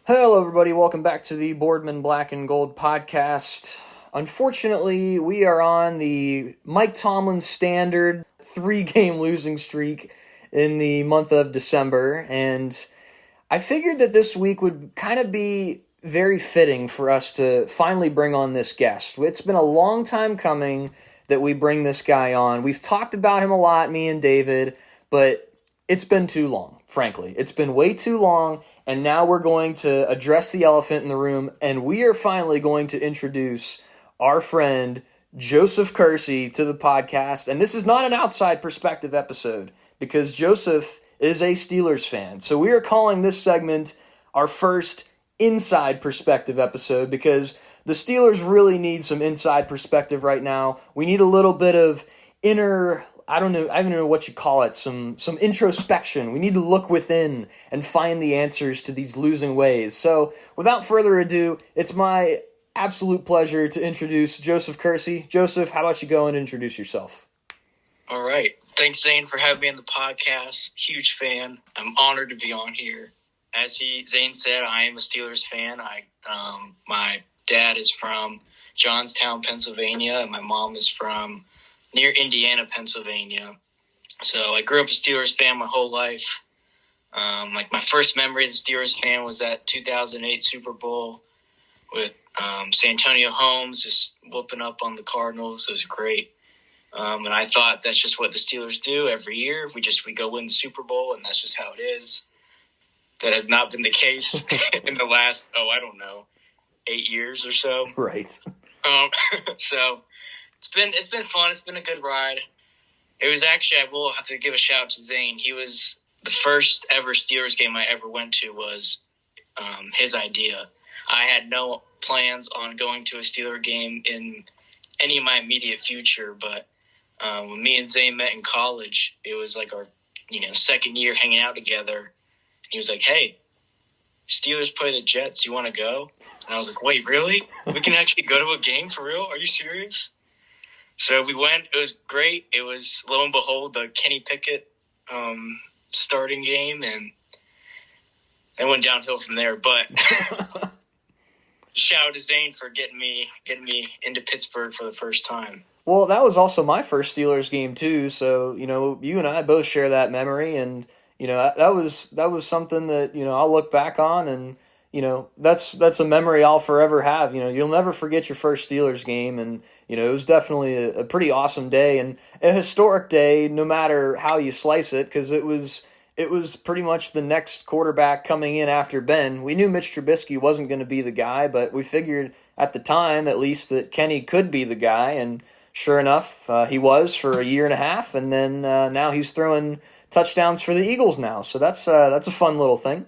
Hello, everybody. Welcome back to the Boardman Black and Gold podcast. Unfortunately, we are on the Mike Tomlin standard 3-game losing streak in the month of December, and I figured that this week would kind of be very fitting for us to finally bring on this guest. It's been a long time coming that we bring this guy on. We've talked about him a lot, me and David, but it's been too long, frankly. It's been way too long, and now we're going to address the elephant in the room, and we are finally going to introduce our friend Joseph Kersey to the podcast. And this is not an outside perspective episode, because Joseph is a Steelers fan. So we are calling this segment our first inside perspective episode, because the Steelers really need some inside perspective right now. We need a little bit of inner, I don't know what you call it, some introspection. We need to look within and find the answers to these losing ways. So without further ado, it's my absolute pleasure to introduce Joseph Kersey. Joseph, how about you go and introduce yourself? All right. Thanks, Zane, for having me on the podcast. Huge fan. I'm honored to be on here. As Zane said, I am a Steelers fan. My dad is from Johnstown, Pennsylvania, and my mom is from near Indiana, Pennsylvania. So I grew up a Steelers fan my whole life. My first memory as a Steelers fan was that 2008 Super Bowl with Santonio Holmes just whooping up on the Cardinals. It was great. And I thought that's just what the Steelers do every year. We go win the Super Bowl, and that's just how it is. That has not been the case in the last, 8 years or so. Right. So it's been fun. It's been a good ride. It was actually, I will have to give a shout out to Zane. He was the first ever Steelers game I ever went to was his idea. I had no plans on going to a Steeler game in any of my immediate future, but when me and Zane met in college, it was like our second year hanging out together. He was like, "Hey, Steelers play the Jets. You want to go?" And I was like, "Wait, really? We can actually go to a game for real? Are you serious?" So we went. It was great. It was, lo and behold, the Kenny Pickett starting game, and it went downhill from there. But shout out to Zane for getting me into Pittsburgh for the first time. Well, that was also my first Steelers game too. So you and I both share that memory, and that was something that I'll look back on, and that's a memory I'll forever have. You'll never forget your first Steelers game, and it was definitely a pretty awesome day and a historic day, no matter how you slice it, because it was pretty much the next quarterback coming in after Ben. We knew Mitch Trubisky wasn't going to be the guy, but we figured at the time, at least, that Kenny could be the guy, and sure enough, he was for a year and a half, and then now he's throwing touchdowns for the Eagles now. So that's a fun little thing.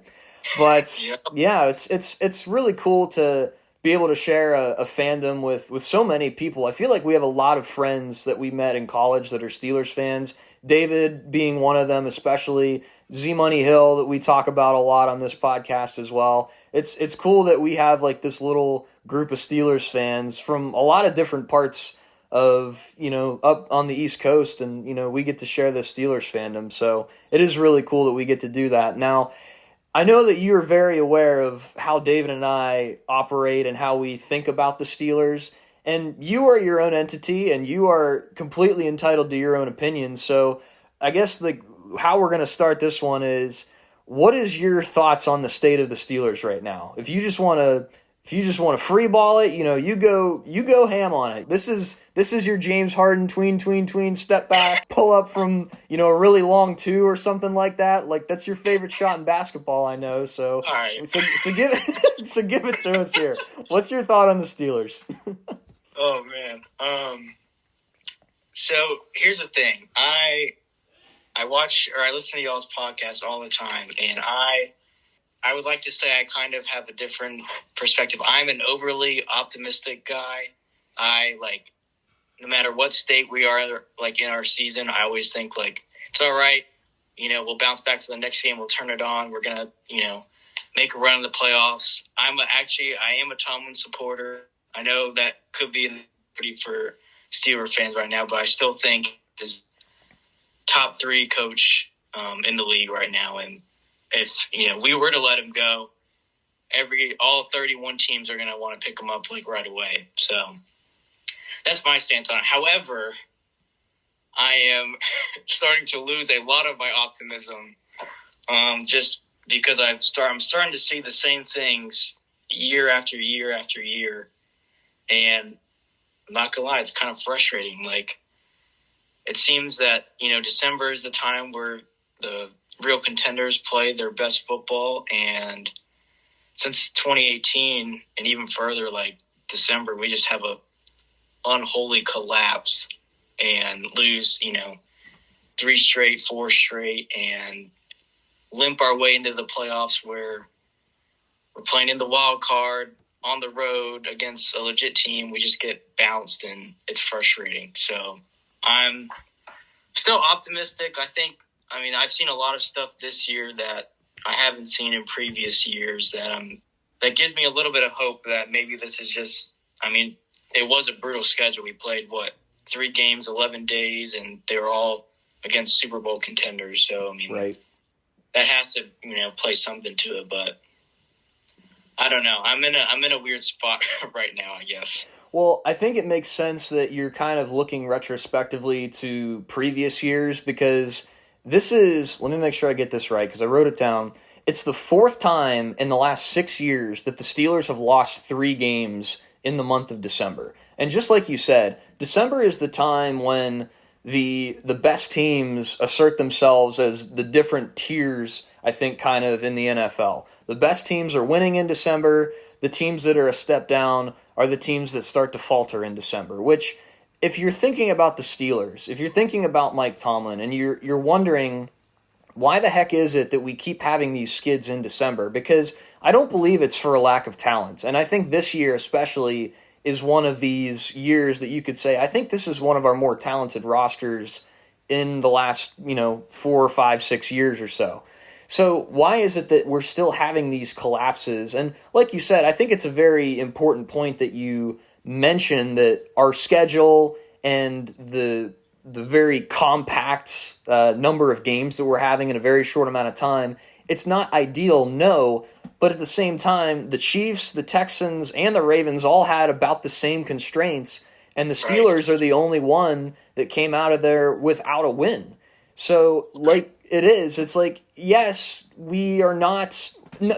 But yeah, it's really cool to be able to share a fandom with so many people. I feel like we have a lot of friends that we met in college that are Steelers fans. David being one of them, especially Z Money Hill, that we talk about a lot on this podcast as well. It's cool that we have like this little group of Steelers fans from a lot of different parts of up on the East Coast, and we get to share this Steelers fandom. So it is really cool that we get to do that. Now, I know that you're very aware of how David and I operate and how we think about the Steelers, and you are your own entity, and you are completely entitled to your own opinions. So I guess how we're going to start this one is, what is your thoughts on the state of the Steelers right now? If you just want to free ball it, you go ham on it. This is your James Harden tween step back pull up from a really long two or something like that. Like, that's your favorite shot in basketball, I know. So all right. So give it to us here. What's your thought on the Steelers? Oh man. So here's the thing. I watch or I listen to y'all's podcast all the time, and I would like to say I kind of have a different perspective. I'm an overly optimistic guy. No matter what state we are, like, in our season, I always think, like, it's all right. We'll bounce back for the next game. We'll turn it on. We're going to, make a run in the playoffs. I am a Tomlin supporter. I know that could be pretty for Steelers fans right now, but I still think he's top 3 coach in the league right now. And if we were to let him go, all 31 teams are going to want to pick them up like right away. So that's my stance on it. However, I am starting to lose a lot of my optimism, just because I'm starting to see the same things year after year after year, and I'm not gonna lie, it's kind of frustrating. Like, it seems that, December is the time where the real contenders play their best football, and since 2018 and even further, like December, we just have a unholy collapse and lose, 3 straight, 4 straight, and limp our way into the playoffs where we're playing in the wild card on the road against a legit team. We just get bounced, and it's frustrating. So I'm still optimistic. I've seen a lot of stuff this year that I haven't seen in previous years that gives me a little bit of hope that maybe this is just, it was a brutal schedule. We played, 3 games, 11 days, and they were all against Super Bowl contenders. So, right. That has to, play something to it, but I don't know. I'm in a weird spot right now, I guess. Well, I think it makes sense that you're kind of looking retrospectively to previous years, because this is, let me make sure I get this right because I wrote it down. It's the 4th time in the last 6 years that the Steelers have lost 3 games in the month of December. And just like you said, December is the time when the best teams assert themselves as the different tiers, I think, kind of in the NFL. The best teams are winning in December. The teams that are a step down are the teams that start to falter in December, which, if you're thinking about the Steelers, if you're thinking about Mike Tomlin, and you're wondering, why the heck is it that we keep having these skids in December? Because I don't believe it's for a lack of talent. And I think this year especially is one of these years that you could say, I think this is one of our more talented rosters in the last, 4, 5, 6 years or so. So why is it that we're still having these collapses? And like you said, I think it's a very important point that you mentioned, that our schedule and the very compact number of games that we're having in a very short amount of time, it's not ideal, no, but at the same time, the Chiefs, the Texans, and the Ravens all had about the same constraints, and the Steelers are the only one that came out of there without a win. So, it's like, yes,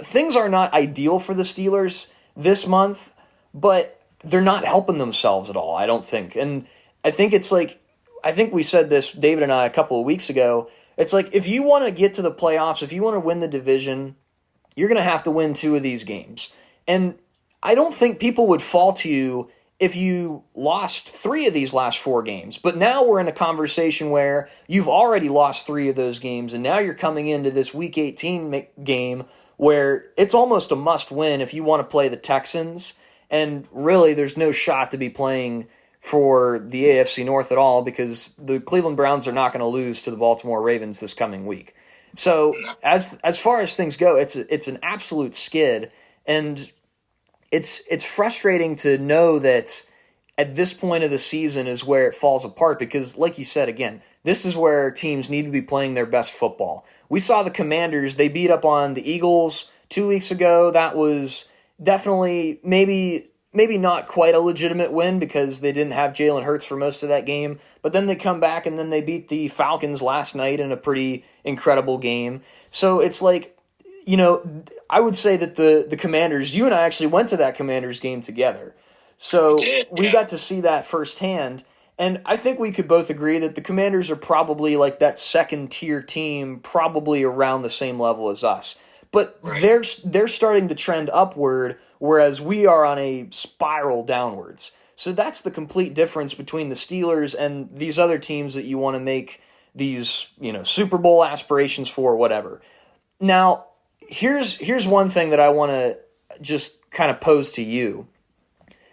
things are not ideal for the Steelers this month, but they're not helping themselves at all, I don't think. And I think it's like, I think we said this, David and I, a couple of weeks ago. It's like, if you want to get to the playoffs, if you want to win the division, you're going to have to win 2 of these games. And I don't think people would fault you if you lost 3 of these last 4 games. But now we're in a conversation where you've already lost 3 of those games, and now you're coming into this Week 18 game where it's almost a must-win if you want to play the Texans. And really, there's no shot to be playing for the AFC North at all, because the Cleveland Browns are not going to lose to the Baltimore Ravens this coming week. So as far as things go, it's an absolute skid, and it's frustrating to know that at this point of the season is where it falls apart, because like you said, again, this is where teams need to be playing their best football. We saw the Commanders, they beat up on the Eagles 2 weeks ago. That was definitely maybe not quite a legitimate win because they didn't have Jalen Hurts for most of that game, but then they come back and then they beat the Falcons last night in a pretty incredible game. So it's like, I would say that the Commanders, you and I actually went to that Commanders game together. So we got to see that firsthand, and I think we could both agree that the Commanders are probably like that second-tier team, probably around the same level as us. But they're starting to trend upward, whereas we are on a spiral downwards. So that's the complete difference between the Steelers and these other teams that you want to make these, Super Bowl aspirations for, whatever. Now, here's one thing that I want to just kind of pose to you.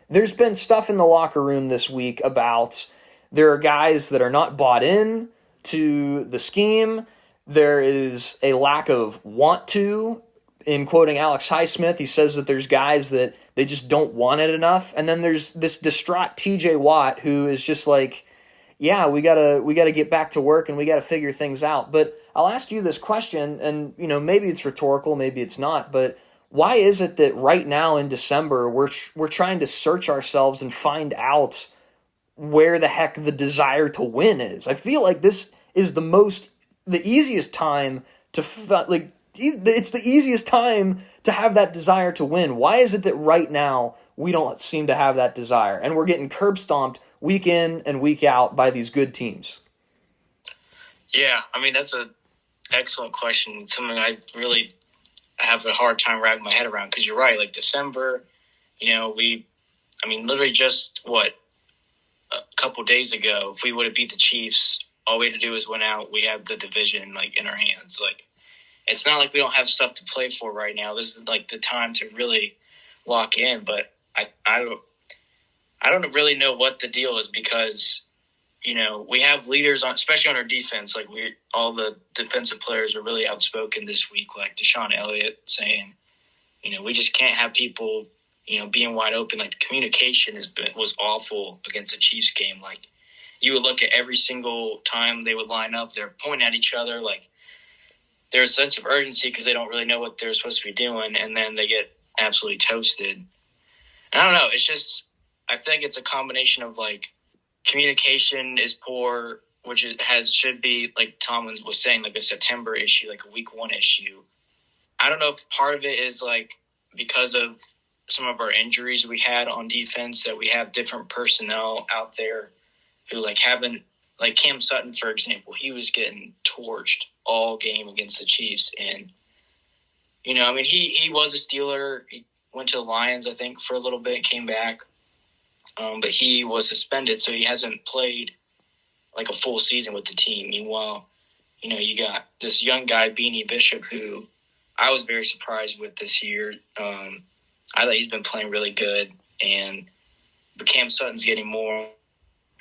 There's been stuff in the locker room this week about there are guys that are not bought in to the scheme. There is a lack of want to. In quoting Alex Highsmith, he says that there's guys that they just don't want it enough. And then there's this distraught TJ Watt who is just like, yeah, we gotta get back to work and we gotta figure things out. But I'll ask you this question, and maybe it's rhetorical, maybe it's not, but why is it that right now in December we're trying to search ourselves and find out where the heck the desire to win is? I feel like this is the easiest time to it's the easiest time to have that desire to win. Why is it that right now we don't seem to have that desire and we're getting curb stomped week in and week out by these good teams? Yeah, I mean, that's an excellent question. It's something I really have a hard time wrapping my head around, because you're right. Like December, literally just a couple days ago, if we would have beat the Chiefs, all we had to do was win out. We have the division in our hands. Like, it's not like we don't have stuff to play for right now. This is like the time to really lock in. But I don't really know what the deal is, because we have leaders especially on our defense. Like, all the defensive players are really outspoken this week. Like Deshaun Elliott saying, we just can't have people, being wide open. Like, the communication was awful against the Chiefs game. Like, you would look at every single time they would line up, they're pointing at each other. Like, there's a sense of urgency because they don't really know what they're supposed to be doing, and then they get absolutely toasted. And I don't know. It's just, I think it's a combination of like, communication is poor, which should be, like Tomlin was saying, like a September issue, like a week 1 issue. I don't know if part of it is like because of some of our injuries we had on defense, that we have different personnel out there who haven't, like Cam Sutton, for example, he was getting torched all game against the Chiefs. And, he was a Steeler. He went to the Lions, I think, for a little bit, came back. But he was suspended, so he hasn't played like a full season with the team. Meanwhile, you got this young guy, Beanie Bishop, who I was very surprised with this year. I thought he's been playing really good, but Cam Sutton's getting more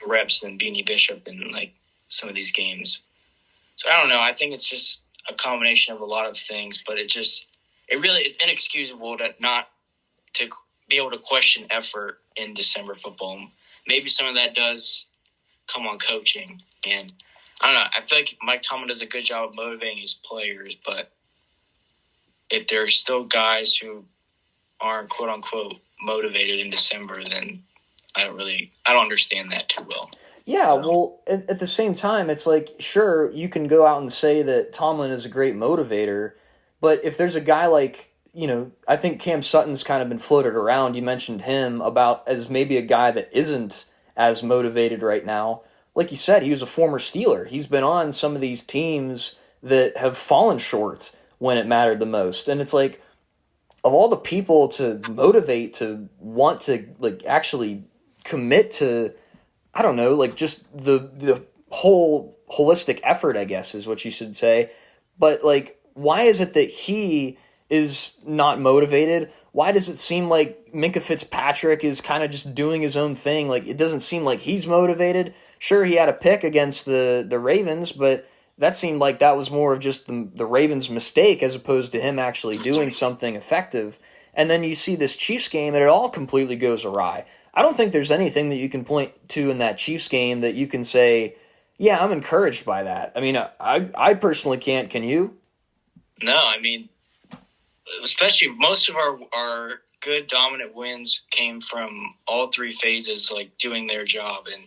reps than Beanie Bishop in like some of these games. So I don't know. I think it's just a combination of a lot of things, but it really is inexcusable to be able to question effort in December football. Maybe some of that does come on coaching. And I don't know. I feel like Mike Tomlin does a good job of motivating his players, but if there's still guys who aren't quote unquote motivated in December, then I don't understand that too well. Yeah, well, at the same time, it's like, sure, you can go out and say that Tomlin is a great motivator, but if there's a guy like, I think Cam Sutton's kind of been floated around. You mentioned him about as maybe a guy that isn't as motivated right now. Like you said, he was a former Steeler. He's been on some of these teams that have fallen short when it mattered the most. And it's like, of all the people to motivate, to want to actually commit to, I don't know, just the whole holistic effort, I guess is what you should say. But why is it that he is not motivated? Why does it seem like Minkah Fitzpatrick is kind of just doing his own thing? Like, it doesn't seem like he's motivated. Sure, he had a pick against the Ravens, but that seemed like that was more of just the Ravens' mistake as opposed to him actually doing something effective. And then you see this Chiefs game and it all completely goes awry. I don't think there's anything that you can point to in that Chiefs game that you can say, yeah, I'm encouraged by that. I mean, I personally can't. Can you? No, I mean, especially most of our good dominant wins came from all three phases, doing their job. And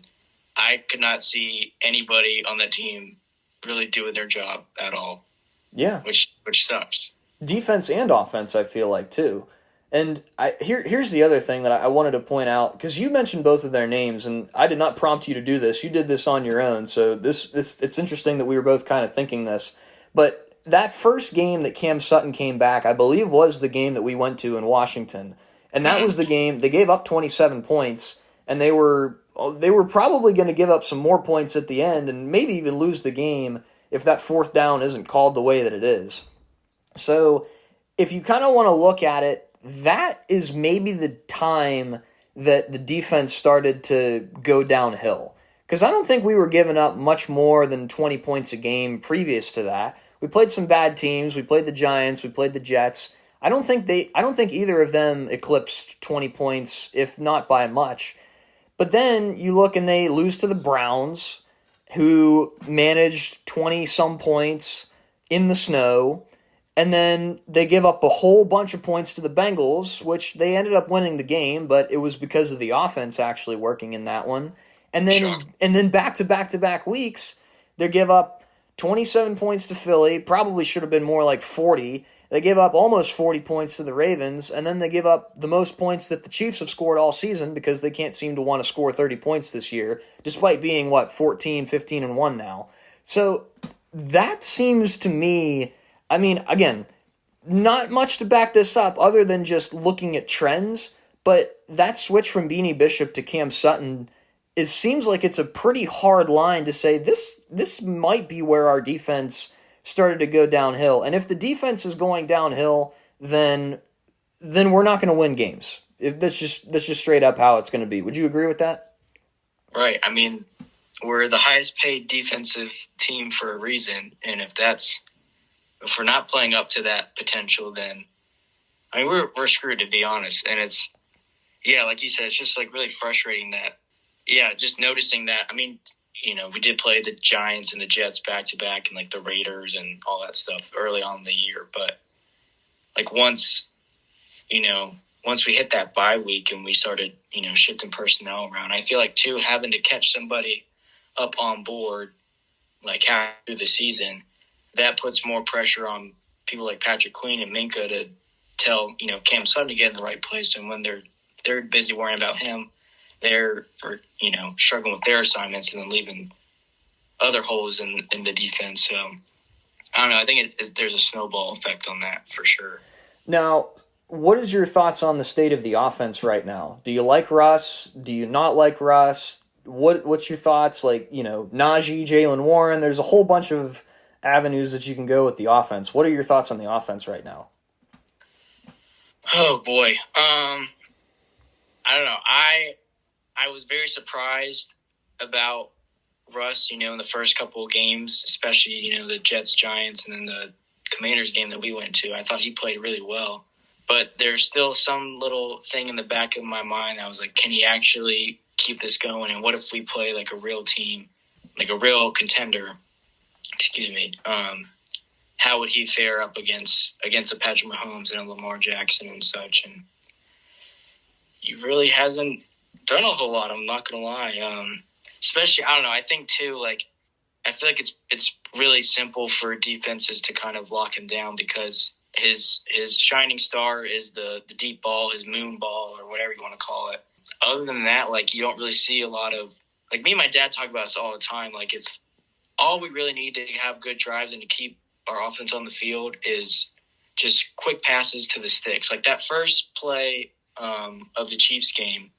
I could not see anybody on that team really doing their job at all. Yeah. Which sucks. Defense and offense, I feel like, too. And here's the other thing that I wanted to point out, because you mentioned both of their names, and I did not prompt you to do this. You did this on your own, so this it's interesting that we were both kind of thinking this. But that first game that Cam Sutton came back, I believe, was the game that we went to in Washington, and that was the game they gave up 27 points, and they were probably going to give up some more points at the end, and maybe even lose the game if that fourth down isn't called the way that it is. So if you kind of want to look at it, that is maybe the time that the defense started to go downhill. Because I don't think we were giving up much more than 20 points a game previous to that. We played some bad teams. We played the Giants. We played the Jets. I don't think either of them eclipsed 20 points, if not by much. But then you look and they lose to the Browns, who managed 20-some points in the snow. And then they give up a whole bunch of points to the Bengals, which they ended up winning the game, but it was because of the offense actually working in that one. Sure. And then back to back to back weeks, they give up 27 points to Philly, probably should have been more like 40. They give up almost 40 points to the Ravens, and then they give up the most points that the Chiefs have scored all season because they can't seem to want to score 30 points this year, despite being, 14, 15, and 1 now. So that seems to me, I mean, again, not much to back this up other than just looking at trends, but that switch from Beanie Bishop to Cam Sutton, it seems like it's a pretty hard line to say this might be where our defense started to go downhill. And if the defense is going downhill, then we're not going to win games. That's just straight up how it's going to be. Would you agree with that? Right. I mean, we're the highest paid defensive team for a reason, and if we're not playing up to that potential, then I mean we're screwed, to be honest. And it's like you said, it's just like really frustrating that just noticing that. I mean, we did play the Giants and the Jets back to back and like the Raiders and all that stuff early on in the year, but like once we hit that bye week and we started shifting personnel around, I feel like too having to catch somebody up on board like half through the season, that puts more pressure on people like Patrick Queen and Minka to tell, Cam Sutton to get in the right place. And when they're busy worrying about him, they're struggling with their assignments and then leaving other holes in the defense. So I don't know. I think there's a snowball effect on that for sure. Now, what is your thoughts on the state of the offense right now? Do you like Russ? Do you not like Russ? What's your thoughts? Like, Najee, Jalen Warren, there's a whole bunch of avenues that you can go with the offense. What are your thoughts on the offense right now? Oh boy. I don't know. I was very surprised about Russ, in the first couple of games, especially, the Jets, Giants, and then the Commanders game that we went to. I thought he played really well. But there's still some little thing in the back of my mind. I was like, can he actually keep this going? And what if we play like a real team, like a real contender? Excuse me. How would he fare up against a Patrick Mahomes and a Lamar Jackson and such? And he really hasn't done a whole lot. I'm not gonna lie. Especially, I don't know. I think too, like, I feel like it's really simple for defenses to kind of lock him down because his shining star is the deep ball, his moon ball, or whatever you want to call it. Other than that, like, you don't really see a lot of, like, me and my dad talk about this all the time. Like, if all we really need to have good drives and to keep our offense on the field is just quick passes to the sticks. Like that first play of the Chiefs game,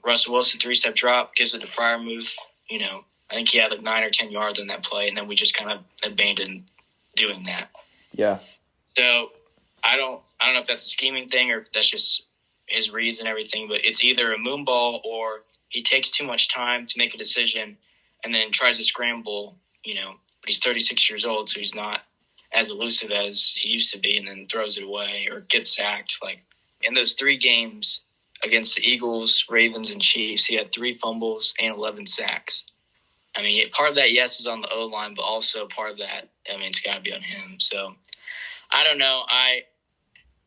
Russell Wilson 3-step drop, gives it to Freiermuth. I think he had like 9 or 10 yards on that play, and then we just kind of abandoned doing that. Yeah. So I don't know if that's a scheming thing or if that's just his reads and everything, but it's either a moon ball or he takes too much time to make a decision and then tries to scramble, but he's 36 years old, so he's not as elusive as he used to be, and then throws it away or gets sacked. Like in those 3 games against the Eagles, Ravens, and Chiefs, he had 3 fumbles and 11 sacks. I mean, part of that, yes, is on the O-line, but also part of that, I mean, it's got to be on him. So I don't know. I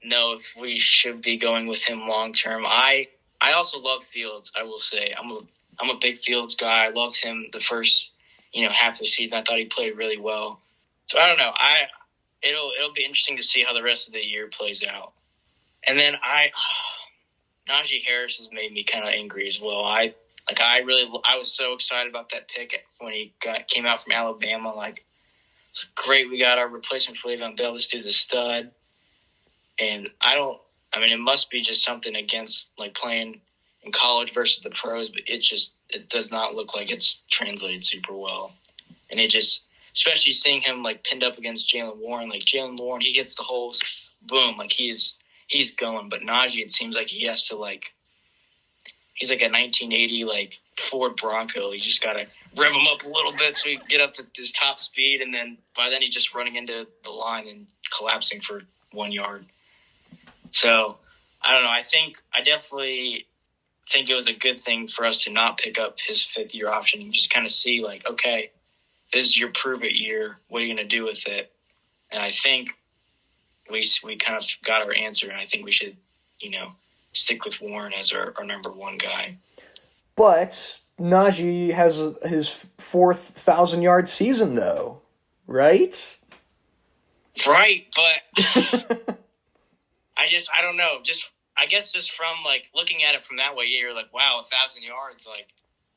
know if we should be going with him long term. I also love Fields, I will say. I'm a big Fields guy. I loved him the first, half of the season. I thought he played really well. So I don't know. It'll be interesting to see how the rest of the year plays out. And then Najee Harris has made me kind of angry as well. I was so excited about that pick when he came out from Alabama. Like, it's great. We got our replacement for Le'Veon Bell. This dude's a stud. And it must be just something against like playing in college versus the pros, but it does not look like it's translated super well. And it just, especially seeing him like pinned up against Jalen Warren, like Jalen Warren, he gets the holes, boom, like he's going. But Najee, it seems like he has to he's like a 1980 like Ford Bronco. You just gotta rev him up a little bit so he can get up to his top speed, and then by then he's just running into the line and collapsing for 1 yard. So I don't know. I definitely think it was a good thing for us to not pick up his 5th-year option and just kind of see like, okay, this is your prove-it year. What are you going to do with it? And I think we kind of got our answer, and I think we should, stick with Warren as our number one guy. But Najee has his 4,000-yard season, though, right? Right, but I don't know. I guess just from like looking at it from that way, yeah, you're like, wow, 1,000 yards, like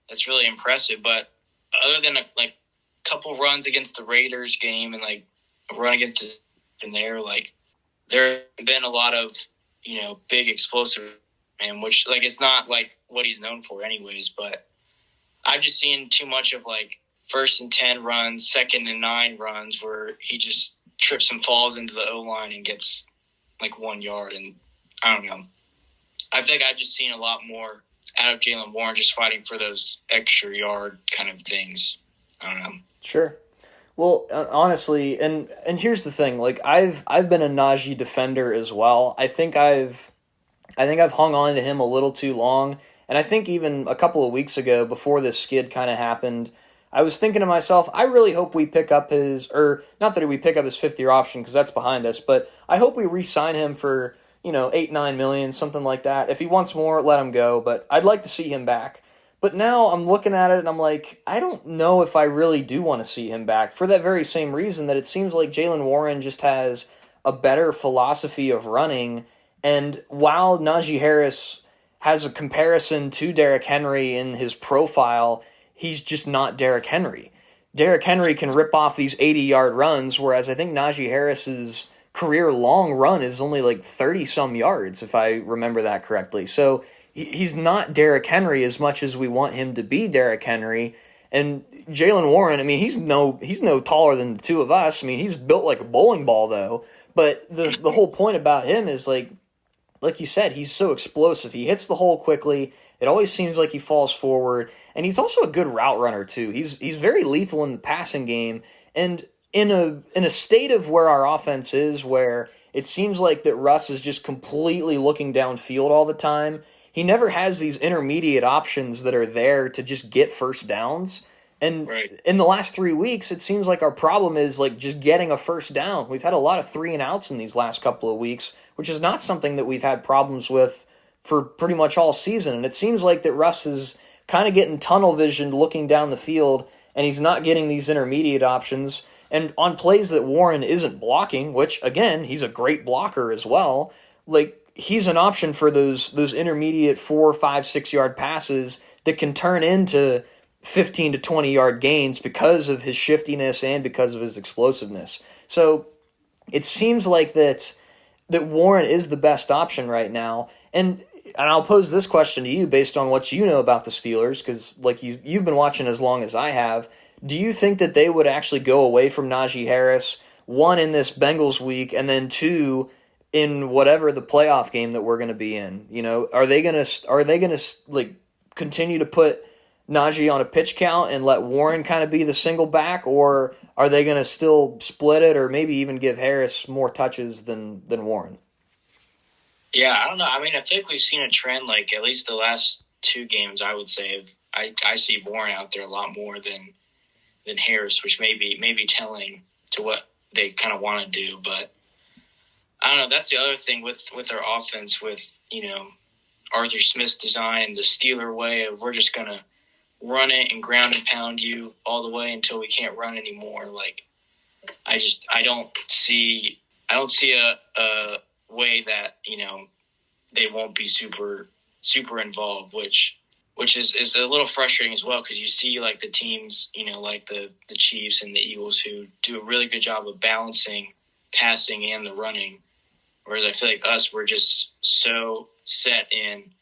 that's really impressive. But other than a couple runs against the Raiders game and like a run against it in there, like there have been a lot of big explosive, and which like it's not like what he's known for anyways. But I've just seen too much of like 1st and 10 runs, 2nd and 9 runs where he just trips and falls into the O-line and gets like 1 yard. And I don't know. I think I've just seen a lot more out of Jaylen Warren just fighting for those extra yard kind of things. I don't know. Sure. Well, honestly, and here's the thing. Like I've been a Najee defender as well. I think I've hung on to him a little too long. And I think even a couple of weeks ago, before this skid kind of happened, I was thinking to myself, I really hope we pick up not that we pick up his 5th-year option because that's behind us, but I hope we re-sign him for, 8-9 million, something like that. If he wants more, let him go, but I'd like to see him back. But now I'm looking at it and I'm like, I don't know if I really do want to see him back for that very same reason that it seems like Jaylen Warren just has a better philosophy of running. And while Najee Harris has a comparison to Derrick Henry in his profile, he's just not Derrick Henry. Derrick Henry can rip off these 80-yard runs, whereas I think Najee Harris's career long run is only like 30-some yards, if I remember that correctly. So he's not Derrick Henry as much as we want him to be Derrick Henry. And Jaylen Warren, I mean, he's no taller than the two of us. I mean, he's built like a bowling ball, though. But the whole point about him is like you said, he's so explosive. He hits the hole quickly. It always seems like he falls forward. And he's also a good route runner, too. He's very lethal in the passing game. And in a state of where our offense is, where it seems like that Russ is just completely looking downfield all the time, he never has these intermediate options that are there to just get first downs. And in the last 3 weeks, it seems like our problem is like just getting a first down. We've had a lot of 3-and-outs in these last couple of weeks, which is not something that we've had problems with for pretty much all season. And it seems like that Russ is kind of getting tunnel vision looking down the field, and he's not getting these intermediate options. And on plays that Warren isn't blocking, which, again, he's a great blocker as well, like he's an option for those intermediate 4, 5, 6-yard passes that can turn into 15 to 20-yard gains because of his shiftiness and because of his explosiveness. So it seems like that Warren is the best option right now. And I'll pose this question to you based on what you know about the Steelers, because like you've been watching as long as I have. Do you think that they would actually go away from Najee Harris, 1, in this Bengals week, and then 2, in whatever the playoff game that we're going to be in? Are they going to like continue to put Najee on a pitch count and let Warren kind of be the single back, or are they going to still split it, or maybe even give Harris more touches than Warren? Yeah, I don't know. I mean, I think we've seen a trend, like at least the last 2 games, I would say. I see Warren out there a lot more than Harris, which may be telling to what they kind of want to do. But I don't know. That's the other thing with our offense, with Arthur Smith's design, the Steeler way of we're just gonna run it and ground and pound you all the way until we can't run anymore. Like I don't see a way that they won't be super involved, which is a little frustrating as well, because you see like the teams, like the Chiefs and the Eagles, who do a really good job of balancing passing and the running, whereas I feel like us, we're just so set in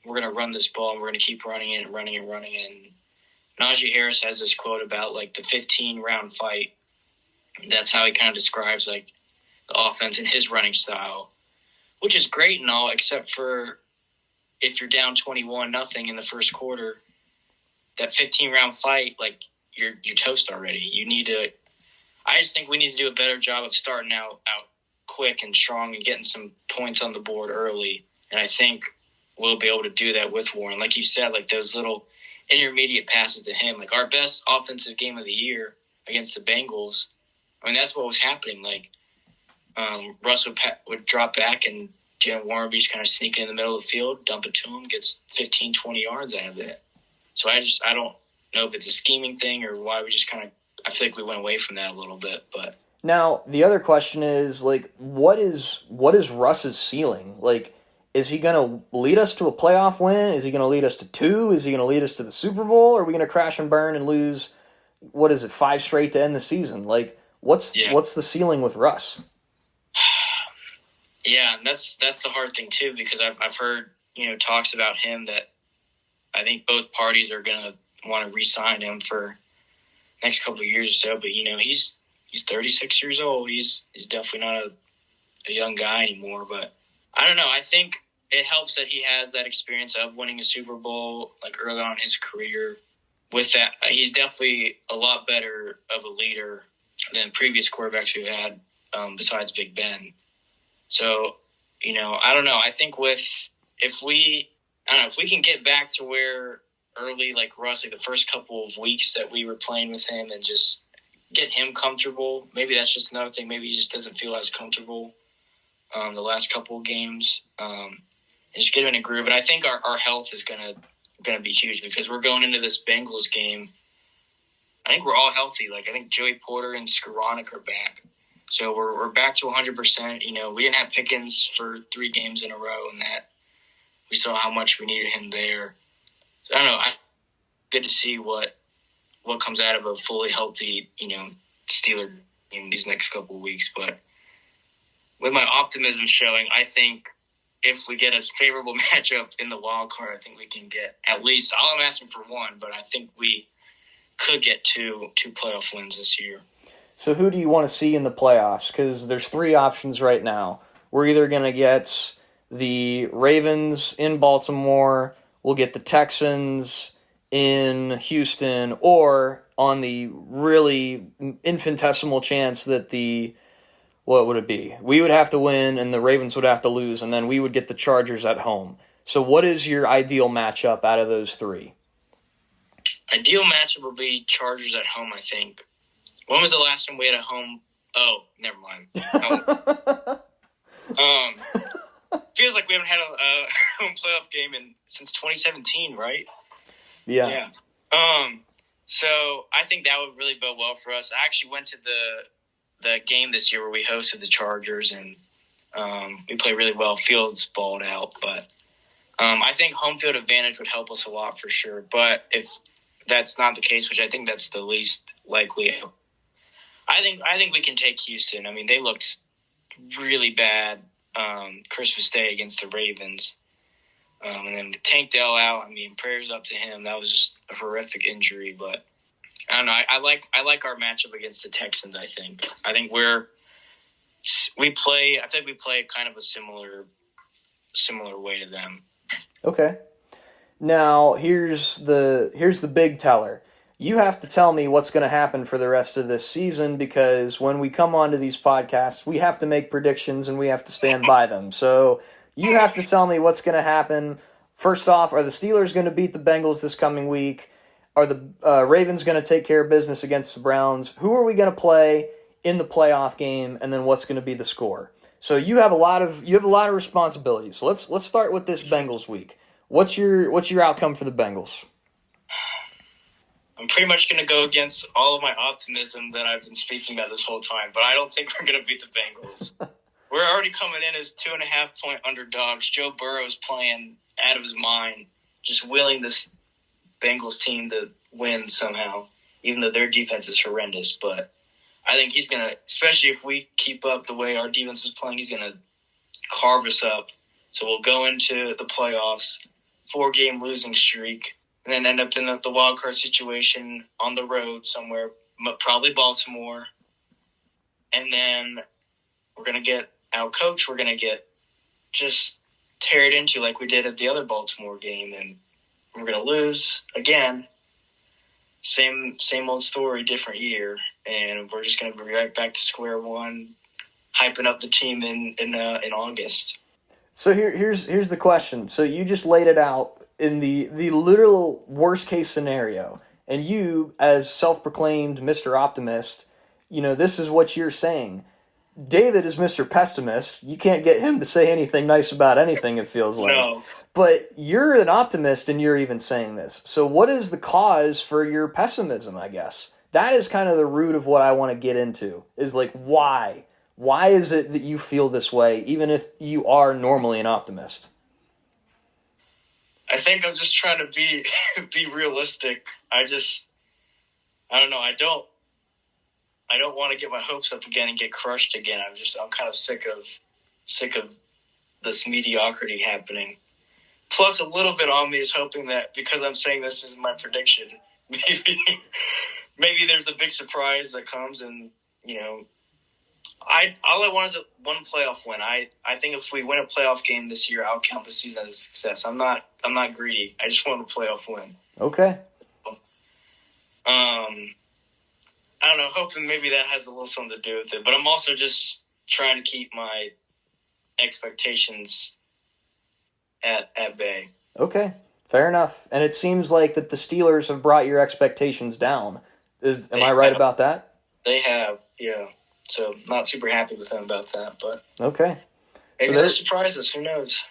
we're going to run this ball and we're going to keep running it and running and running it. And Najee Harris has this quote about like the 15-round fight. That's how he kind of describes like the offense and his running style, which is great and all, except for if you're down 21-0 in the first quarter, that 15-round fight, like you're toast already. I just think we need to do a better job of starting out quick and strong and getting some points on the board early. And I think we'll be able to do that with Warren. Like you said, like those little intermediate passes to him, like our best offensive game of the year against the Bengals. I mean, that's what was happening. Like Russ would drop back and Warrenby's kind of sneaking in the middle of the field, dump it to him, gets 15, 20 yards out of it. So I don't know if it's a scheming thing or why we just kind of, I feel like we went away from that a little bit. But now the other question is, like, what is Russ's ceiling? Like, is he going to lead us to a playoff win? Is he going to lead us to 2? Is he going to lead us to the Super Bowl? Or are we going to crash and burn and lose, 5 straight to end the season? Like, what's the ceiling with Russ? Yeah, and that's the hard thing too, because I've heard talks about him that I think both parties are gonna want to re-sign him for next couple of years or so. But he's 36 years old. He's definitely not a young guy anymore. But I don't know. I think it helps that he has that experience of winning a Super Bowl like early on in his career. With that, he's definitely a lot better of a leader than previous quarterbacks we've had besides Big Ben. So, I don't know. I think if we can get back to where early, like Russ, like the first couple of weeks that we were playing with him and just get him comfortable, maybe that's just another thing. Maybe he just doesn't feel as comfortable the last couple of games. And just get him in a groove. And I think our health is gonna be huge because we're going into this Bengals game. I think we're all healthy. Like I think Joey Porter and Skoranek are back. So we're back to 100%. We didn't have Pickens for 3 games in a row, and that we saw how much we needed him there. So, I don't know. Good to see what comes out of a fully healthy, Steeler in these next couple of weeks. But with my optimism showing, I think if we get a favorable matchup in the wild card, I think we can get at least. I'm asking for 1, but I think we could get two playoff wins this year. So who do you want to see in the playoffs? Because there's 3 options right now. We're either going to get the Ravens in Baltimore, we'll get the Texans in Houston, or on the really infinitesimal chance that what would it be? We would have to win and the Ravens would have to lose, and then we would get the Chargers at home. So what is your ideal matchup out of those 3? Ideal matchup would be Chargers at home, I think. When was the last time we had a home? Oh, never mind. Feels like we haven't had a home playoff game since 2017, right? Yeah. So I think that would really bode well for us. I actually went to the game this year where we hosted the Chargers, and we played really well. Fields balled out, but I think home field advantage would help us a lot for sure. But if that's not the case, which I think that's the least likely, I think we can take Houston. I mean, they looked really bad Christmas Day against the Ravens. And then Tank Dell out. I mean, prayers up to him. That was just a horrific injury. But I don't know. I like our matchup against the Texans, I think. I think we play kind of a similar way to them. Okay. Now, here's the big teller. You have to tell me what's going to happen for the rest of this season, because when we come onto these podcasts, we have to make predictions and we have to stand by them. So you have to tell me what's going to happen. First off, are the Steelers going to beat the Bengals this coming week? Are the Ravens going to take care of business against the Browns? Who are we going to play in the playoff game? And then what's going to be the score? So you have a lot of responsibilities. So let's start with this Bengals week. What's your outcome for the Bengals? I'm pretty much going to go against all of my optimism that I've been speaking about this whole time, but I don't think we're going to beat the Bengals. We're already coming in as 2.5-point underdogs. Joe Burrow's playing out of his mind, just willing this Bengals team to win somehow, even though their defense is horrendous. But I think he's going to, especially if we keep up the way our defense is playing, he's going to carve us up. So we'll go into the playoffs, 4-game losing streak, and then end up in the wild card situation on the road somewhere, probably Baltimore. And then we're going to get out-coached. We're going to get just teared into like we did at the other Baltimore game. And we're going to lose again. Same old story, different year. And we're just going to be right back to square one, hyping up the team in August. So here's the question. So you just laid it out in the literal worst case scenario, and you, as self-proclaimed Mr. Optimist, this is what you're saying. David is Mr. Pessimist. You can't get him to say anything nice about anything, it feels like. No. But you're an optimist and you're even saying this. So what is the cause for your pessimism, I guess? That is kind of the root of what I want to get into, is like, why? Why is it that you feel this way, even if you are normally an optimist? I think I'm just trying to be realistic. I don't know. I don't want to get my hopes up again and get crushed again. I'm kind of sick of this mediocrity happening. Plus, a little bit on me is hoping that because I'm saying this is my prediction, maybe there's a big surprise that comes, and all I want is one playoff win. I think if we win a playoff game this year, I'll count the season as a success. I'm not greedy. I just want a playoff win. Okay. I don't know, hoping maybe that has a little something to do with it. But I'm also just trying to keep my expectations at bay. Okay, fair enough. And it seems like that the Steelers have brought your expectations down. Am I right about that? They have, yeah. So not super happy with them about that, but okay. Maybe they'll surprise us. Who knows?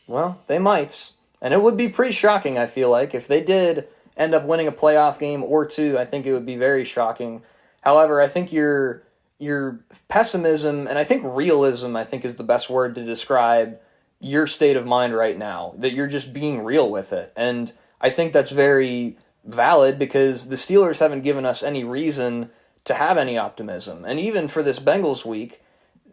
Well, they might. And it would be pretty shocking, I feel like. If they did end up winning a playoff game or two, I think it would be very shocking. However, I think your pessimism, and I think realism, I think is the best word to describe your state of mind right now, that you're just being real with it. And I think that's very valid because the Steelers haven't given us any reason to have any optimism. And even for this Bengals week,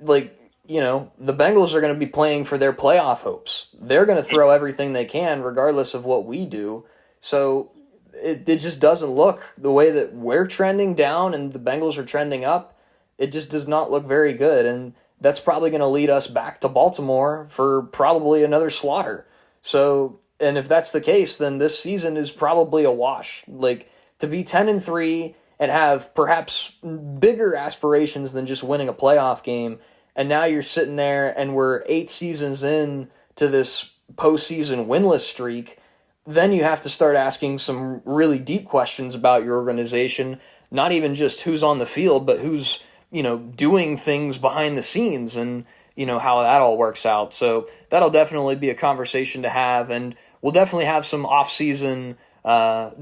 the Bengals are going to be playing for their playoff hopes. They're going to throw everything they can regardless of what we do. So it just doesn't look the way that we're trending down and the Bengals are trending up. It just does not look very good. And that's probably going to lead us back to Baltimore for probably another slaughter. So, and if that's the case, then this season is probably a wash. Like, to be 10-3 and have perhaps bigger aspirations than just winning a playoff game, and now you're sitting there and we're 8 seasons in to this postseason winless streak, then you have to start asking some really deep questions about your organization, not even just who's on the field, but who's doing things behind the scenes and, how that all works out. So that'll definitely be a conversation to have, and we'll definitely have some off-season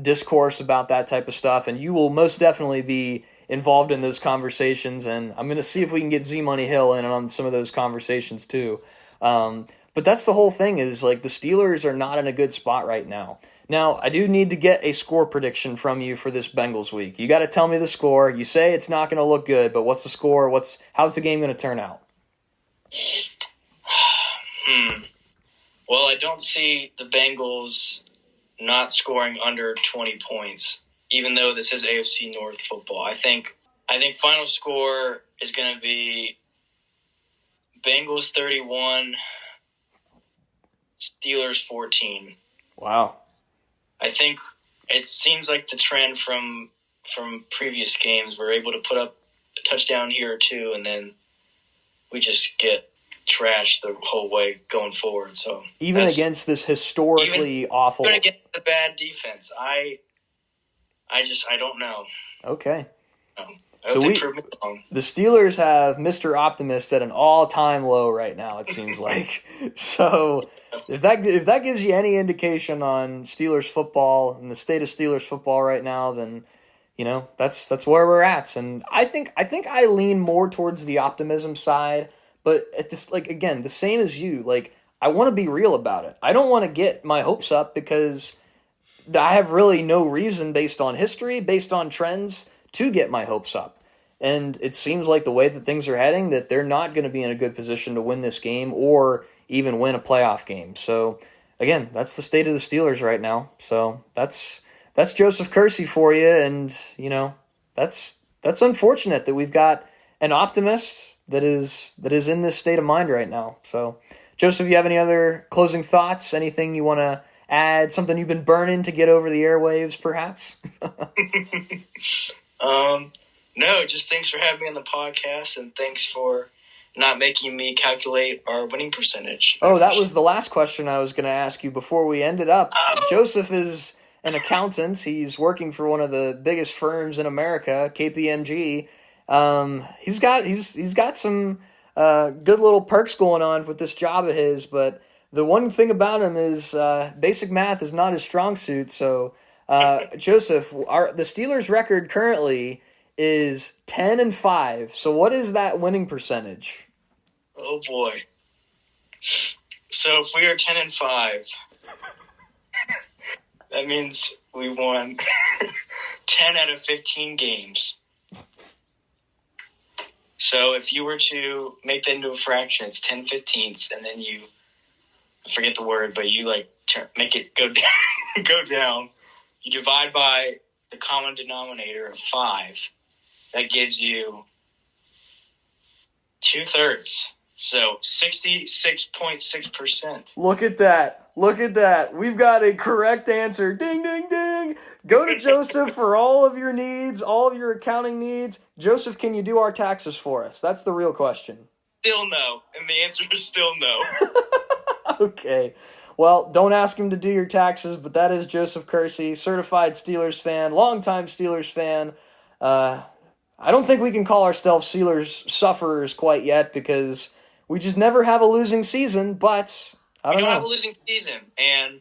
discourse about that type of stuff, and you will most definitely be involved in those conversations, and I'm going to see if we can get Z-Money Hill in on some of those conversations too. But that's the whole thing is, like, the Steelers are not in a good spot right now. Now, I do need to get a score prediction from you for this Bengals week. You got to tell me the score. You say it's not going to look good, but what's the score? How's the game going to turn out? Well, I don't see the Bengals not scoring under 20 points, even though this is AFC North football. I think final score is going to be Bengals 31, Steelers 14. Wow. I think it seems like the trend from previous games, we're able to put up a touchdown here or two, and then we just get trashed the whole way going forward. So even against this historically awful, even against the bad defense, I don't know. Okay. So the Steelers have Mr. Optimist at an all-time low right now, it seems like. So if that gives you any indication on Steelers football and the state of Steelers football right now, then that's where we're at. And I think I lean more towards the optimism side, but at this, again, the same as you, I want to be real about it. I don't want to get my hopes up because I have really no reason based on history, based on trends, to get my hopes up. And it seems like the way that things are heading, that they're not going to be in a good position to win this game or even win a playoff game. So, again, that's the state of the Steelers right now. So that's Joseph Kersey for you, and that's unfortunate that we've got an optimist that is in this state of mind right now. So, Joseph, you have any other closing thoughts? Anything you want to add? Something you've been burning to get over the airwaves, perhaps? No, just thanks for having me on the podcast, and thanks for not making me calculate our winning percentage. Oh, that was the last question I was going to ask you before we ended up. Oh. Joseph is an accountant. He's working for one of the biggest firms in America, KPMG, He's got some good little perks going on with this job of his, but the one thing about him is basic math is not his strong suit. So, Joseph, the Steelers' record currently is 10-5. So, what is that winning percentage? Oh boy! So if we are 10-5, that means we won 10 out of 15 games. So if you were to make that into a fraction, it's 10/15, and then I forget the word, but you make it go down, go down. You divide by the common denominator of 5. That gives you 2/3. So 66.6%. Look at that. Look at that. We've got a correct answer. Ding, ding, ding. Go to Joseph for all of your needs, all of your accounting needs. Joseph, can you do our taxes for us? That's the real question. Still no. And the answer is still no. Okay. Well, don't ask him to do your taxes, but that is Joseph Kersey, certified Steelers fan, longtime Steelers fan. I don't think we can call ourselves Steelers sufferers quite yet because we just never have a losing season, but I don't know. We don't have a losing season, and,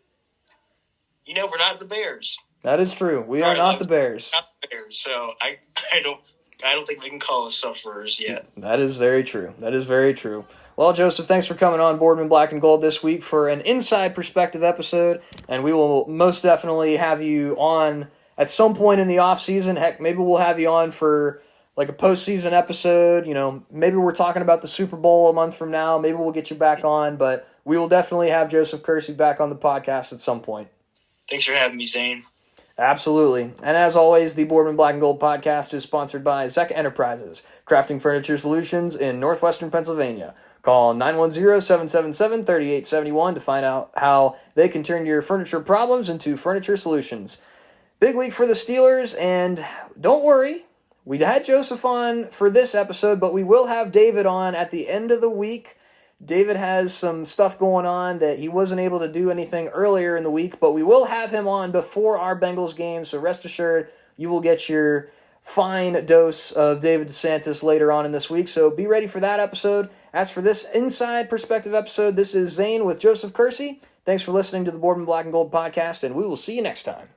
we're not the Bears. That is true. We are not the Bears. Not the Bears, so I don't think we can call us sufferers yet. That is very true. That is very true. Well, Joseph, thanks for coming on Boardman Black and Gold this week for an inside perspective episode, and we will most definitely have you on at some point in the off season. Heck, maybe we'll have you on for like a postseason episode. Maybe we're talking about the Super Bowl a month from now. Maybe we'll get you back on, but we will definitely have Joseph Kersey back on the podcast at some point. Thanks for having me, Zane. Absolutely. And as always, the Boardman Black and Gold podcast is sponsored by Zeka Enterprises, crafting furniture solutions in northwestern Pennsylvania. Call 910-777-3871 to find out how they can turn your furniture problems into furniture solutions. Big week for the Steelers, and don't worry, we had Joseph on for this episode, but we will have David on at the end of the week. David has some stuff going on that he wasn't able to do anything earlier in the week, but we will have him on before our Bengals game, so rest assured you will get your fine dose of David DeSantis later on in this week, so be ready for that episode. As for this Inside Perspective episode, this is Zane with Joseph Kersey. Thanks for listening to the Boardman Black and Gold podcast, and we will see you next time.